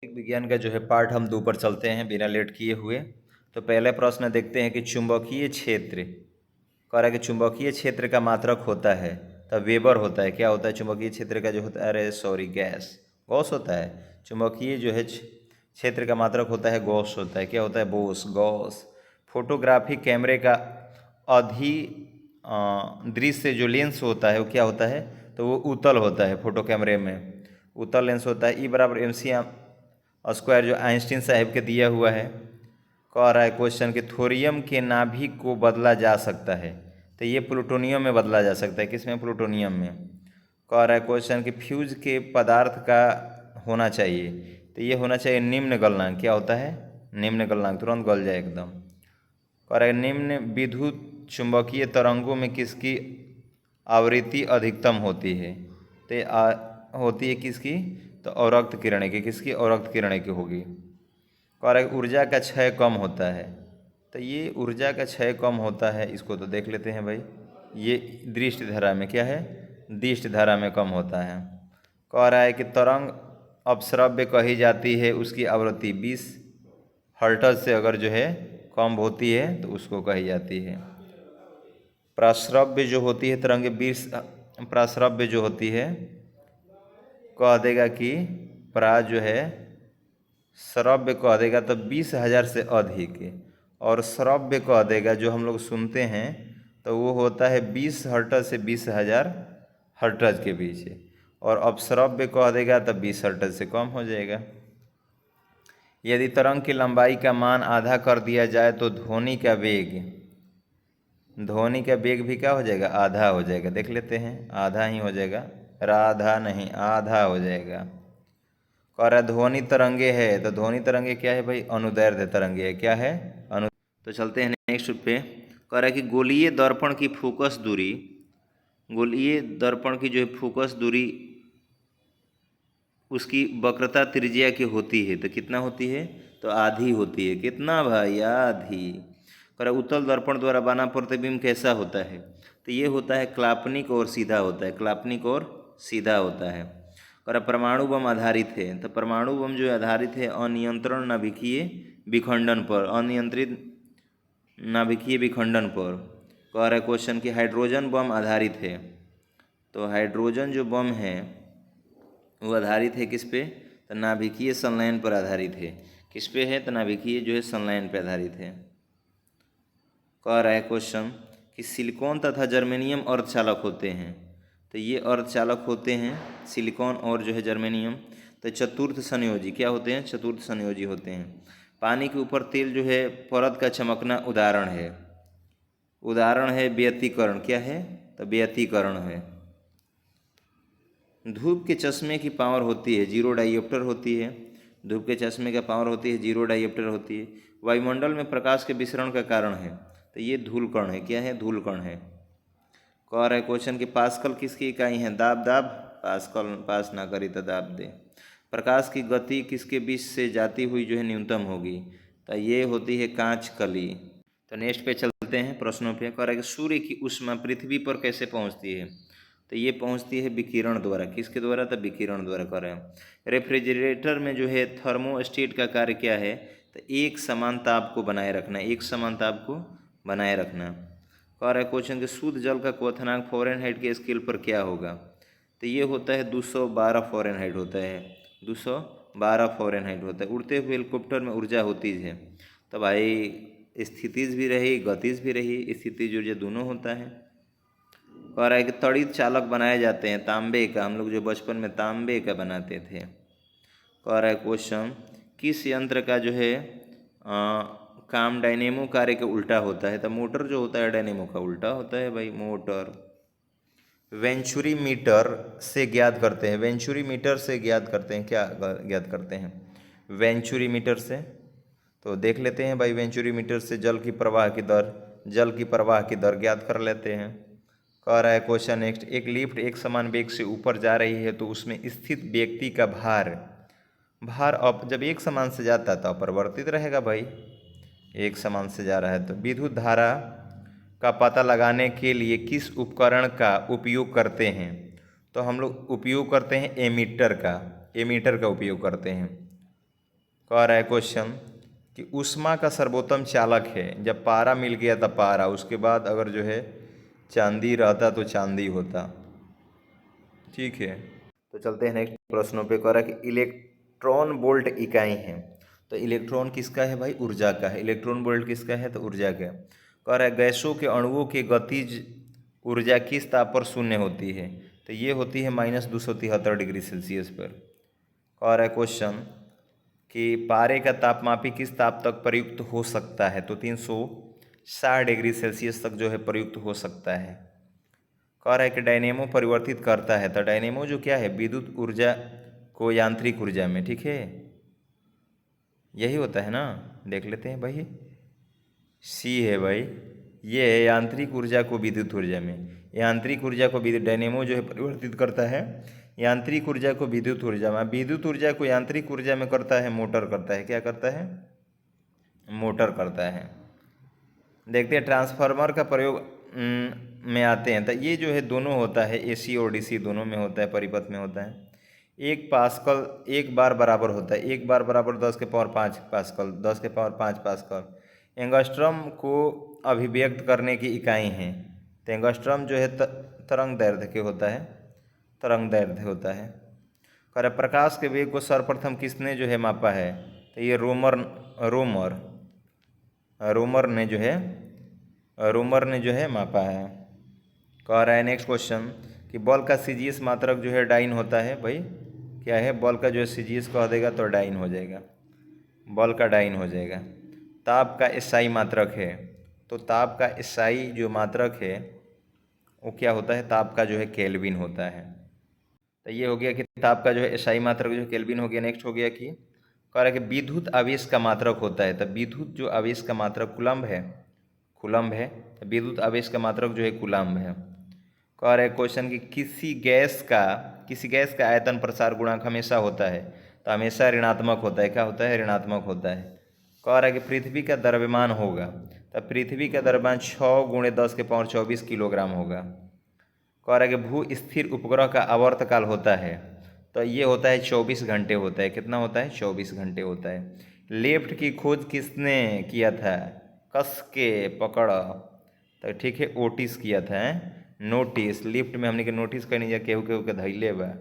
विज्ञान का जो है पार्ट हम 2 पर चलते हैं बिना लेट किए हुए। तो पहले प्रश्न देखते हैं कि चुंबकीय क्षेत्र कह रहा है कि चुंबकीय क्षेत्र का मात्रक होता है तब वेबर होता है। क्या होता है चुंबकीय क्षेत्र का जो होता है? अरे सॉरी, गॉस होता है। चुंबकीय जो है क्षेत्र का मात्रक होता है गॉस होता है। क्या होता है? गॉस। फोटोग्राफी कैमरे का अधि दृश्य जो लेंस होता है वो क्या होता है? तो वो उत्तल होता है। फोटो कैमरे में उत्तल लेंस होता है। E = mc² जो आइंस्टीन साहब के दिया हुआ है। कह रहा है क्वेश्चन कि थोरियम के नाभिक को बदला जा सकता है तो ये प्लूटोनियम में बदला जा सकता है। किसमें? प्लूटोनियम में। कह रहा है क्वेश्चन कि फ्यूज के पदार्थ का होना चाहिए तो ये होना चाहिए निम्न गलनांक। क्या होता है? निम्न गलनांक, तुरंत गल जाए एकदम। कह रहा है निम्न विद्युत चुंबकीय तरंगों में किसकी आवृत्ति अधिकतम होती है? तो होती है किसकी? तो अवरक्त किरण की। किसकी? अवरक्त किरण की होगी। कह रहा है ऊर्जा का क्षय कम होता है तो ये ऊर्जा का क्षय कम होता है, इसको तो देख लेते हैं भाई। ये दृष्टि धारा में क्या है? दृष्टि धारा में कम होता है। कह रहा है कि तरंग अपश्रव्य कही जाती है, उसकी आवृत्ति 20 हर्ट्ज से अगर जो है कम होती है तो उसको कही जाती है। प्राश्रव्य जो होती है तरंगे 20 प्राश्रव्य जो होती है कह देगा कि जो है श्रव्य कह देगा तो 20,000 से अधिक, और श्रव्य कह देगा जो हम लोग सुनते हैं तो वो होता है 20 हर्ट्ज से 20,000 हर्ट्ज के बीच, और अपश्रव्य कह देगा तो 20 हर्ट्ज से कम हो जाएगा। यदि तरंग की लंबाई का मान आधा कर दिया जाए तो ध्वनि का वेग भी क्या हो जाएगा? आधा हो जाएगा। देख लेते हैं, आधा ही हो जाएगा, राधा नहीं, आधा हो जाएगा। कह रहा है ध्वनि तरंगे है तो ध्वनि तरंगे क्या है भाई? अनुदैर्ध्य तरंगे है। क्या है? तो चलते हैं नेक्स्ट पे। कह रहा है कि गोलीय दर्पण की फोकस दूरी, गोलीय दर्पण की जो है फोकस दूरी उसकी वक्रता त्रिज्या की होती है तो कितना होती है? तो आधी होती है। कितना भाई? आधी। कह रहा उत्तल दर्पण द्वारा बना प्रतिबिंब कैसा होता है? तो ये होता है क्लापनिक और सीधा होता है। क्लापनिक और सीधा होता है। कह रहा परमाणु बम आधारित है तो परमाणु बम जो आधारित है अनियंत्रण नाभिकीय विखंडन पर, अनियंत्रित नाभिकीय विखंडन पर। कह रहा है क्वेश्चन कि हाइड्रोजन बम आधारित है तो हाइड्रोजन जो बम है वो आधारित है किस पे? तो नाभिकीय संलयन पर आधारित है। किस पे है? तो नाभिकीय जो है संलयन पर आधारित है। कह रहा है क्वेश्चन कि सिलिकॉन तथा जर्मेनियम अर्धचालक होते हैं तो ये अर्धचालक होते हैं सिलिकॉन और जो है जर्मेनियम। तो चतुर्थ संयोजी क्या होते हैं? चतुर्थ संयोजी होते हैं। पानी के ऊपर तेल जो है परत का चमकना उदाहरण है व्यतिकरण। क्या है? तो व्यतिकरण है। धूप के चश्मे की पावर होती है 0 डाइऑप्टर होती है। धूप के चश्मे का पावर होती है 0 डाइऑप्टर होती है। वायुमंडल में प्रकाश के विसरण का कारण है तो ये धूल कण है। क्या है? धूल कण है। कह रहा है क्वेश्चन कि पास्कल किसकी इकाई है? दाब। पास्कल पास ना करी तो दाब दे। प्रकाश की गति किसके बीच से जाती हुई जो है न्यूनतम होगी? तो ये होती है कांच कली। तो नेक्स्ट पे चलते हैं प्रश्नों पे। कह रहा है कि सूर्य की ऊष्मा पृथ्वी पर कैसे पहुंचती है? तो ये पहुंचती है विकिरण द्वारा। किसके द्वारा? तो विकिरण द्वारा। कर रहे हैं रेफ्रिजरेटर में जो है थर्मोस्टेट का कार्य क्या है? तो एक समान ताप को बनाए रखना। एक समान ताप को बनाए रखना। कह रहा है क्वेश्चन कि शुद्ध जल का क्वथनांक फ़ारेनहाइट के स्केल पर क्या होगा? तो ये होता है 212 फ़ारेनहाइट होता है। 212 फ़ारेनहाइट होता है। उड़ते हुए हेलीकॉप्टर में ऊर्जा होती है तो भाई स्थितिज भी रही, गतिज भी रही, स्थितिज ऊर्जा दोनों होता है। कह रहा है कि तड़ित चालक बनाए जाते हैं तांबे का। हम लोग जो बचपन में तांबे का बनाते थे। कह रहा है क्वेश्चन किस यंत्र का जो है काम डायनेमो कार्य के उल्टा होता है? तो मोटर जो होता है डायनेमो का उल्टा होता है भाई, मोटर। वेंचुरी मीटर से ज्ञात करते हैं। वेंचुरी मीटर से ज्ञात करते हैं। क्या ज्ञात करते हैं? वेंचुरी मीटर से। तो देख लेते हैं भाई, वेंचुरी मीटर से जल की प्रवाह की दर ज्ञात कर लेते हैं। कह रहा है क्वेश्चन नेक्स्ट, एक लिफ्ट एक समान वेग से ऊपर जा रही है तो उसमें स्थित व्यक्ति का भार अप जब एक समान से जाता है तो अपरिवर्तित रहेगा भाई। एक समान से जा रहा है तो विद्युत धारा का पता लगाने के लिए किस उपकरण का उपयोग करते हैं? तो हम लोग उपयोग करते हैं एमीटर का उपयोग करते हैं। कह रहा है क्वेश्चन कि ऊष्मा का सर्वोत्तम चालक है, जब पारा मिल गया था पारा, उसके बाद अगर जो है चांदी रहता तो चांदी होता। ठीक है, तो चलते हैं नेक्स्ट प्रश्नों पे। कह रहा है कि इलेक्ट्रॉन वोल्ट इकाई है, तो इलेक्ट्रॉन किसका है भाई? ऊर्जा का है। इलेक्ट्रॉन वोल्ट किसका है? तो ऊर्जा का। कह रहा है गैसों के अणुओं की गतिज ऊर्जा किस ताप पर शून्य होती है? तो ये होती है -273 डिग्री सेल्सियस पर। कह रहा है क्वेश्चन कि पारे का तापमापी किस ताप तक प्रयुक्त हो सकता है? तो 360 डिग्री सेल्सियस तक जो है प्रयुक्त हो सकता है। कह रहा है कि डायनेमो परिवर्तित करता है, तो डायनेमो जो क्या है? विद्युत ऊर्जा को यांत्रिक ऊर्जा में। ठीक है, यही होता है ना, देख लेते हैं भाई। सी है भाई, ये है यांत्रिक ऊर्जा को विद्युत ऊर्जा में। यांत्रिक ऊर्जा को विद्युत, डायनेमो जो है परिवर्तित करता है यांत्रिक ऊर्जा को विद्युत ऊर्जा में। विद्युत ऊर्जा को यांत्रिक ऊर्जा में करता है मोटर करता है। क्या करता है? मोटर करता है। देखते हैं ट्रांसफार्मर का प्रयोग में आते हैं, तो ये जो है दोनों होता है, एसी और डीसी दोनों में होता है, परिपथ में होता है। 1 पास्कल 1 बार बराबर होता है, 1 बार बराबर 10⁵ पास्कल, 10⁵ पास्कल। एंगस्ट्रम को अभिव्यक्त करने की इकाई है, तो एंगस्ट्रम जो है तरंग दैर्ध्य के होता है, तरंग दैर्ध्य होता है। कर प्रकाश के वेग को सर्वप्रथम किसने जो है मापा है? तो ये रोमर ने जो है मापा है। कह रहा है नेक्स्ट क्वेश्चन कि बॉल का सीजीएस मात्रक जो है डाइन होता है। भाई क्या है? बॉल का जो है सीजीएस कह देगा तो डाइन हो जाएगा, बॉल का डाइन हो जाएगा। ताप का एसआई मात्रक है, तो ताप का एसआई जो मात्रक है वो क्या होता है? ताप का जो है केल्विन होता है। तो ये हो गया कि ताप का जो है एसआई मात्रक जो है केल्विन हो गया। नेक्स्ट हो गया कि कह रहा है कि विद्युत आवेश का मात्रक होता है, तो विद्युत जो आवेश का मात्रक कूलम्ब है, तो विद्युत आवेश का मात्रक जो है कूलम्ब है। कह रहे क्वेश्चन कि किसी गैस का आयतन प्रसार गुणांक हमेशा होता है, तो हमेशा ऋणात्मक होता है। क्या होता है? ऋणात्मक होता है। कह रहा है कि पृथ्वी का द्रव्यमान होगा, तो पृथ्वी का द्रव्यमान 6 × 10⁻24 किलोग्राम होगा। कह रहा है कि भू स्थिर उपग्रह का आवर्तकाल होता है, तो ये होता है 24 घंटे होता है। कितना होता है? 24 घंटे होता है। लेफ्ट की खोज किसने किया था? कस के पकड़, तो ठीक है ओटिस किया था। नोटिस, लिफ्ट में हमने के नोटिस करनी जा केहू केहू के धैले बा।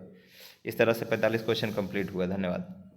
इस तरह से 45 क्वेश्चन कंप्लीट हुआ। धन्यवाद।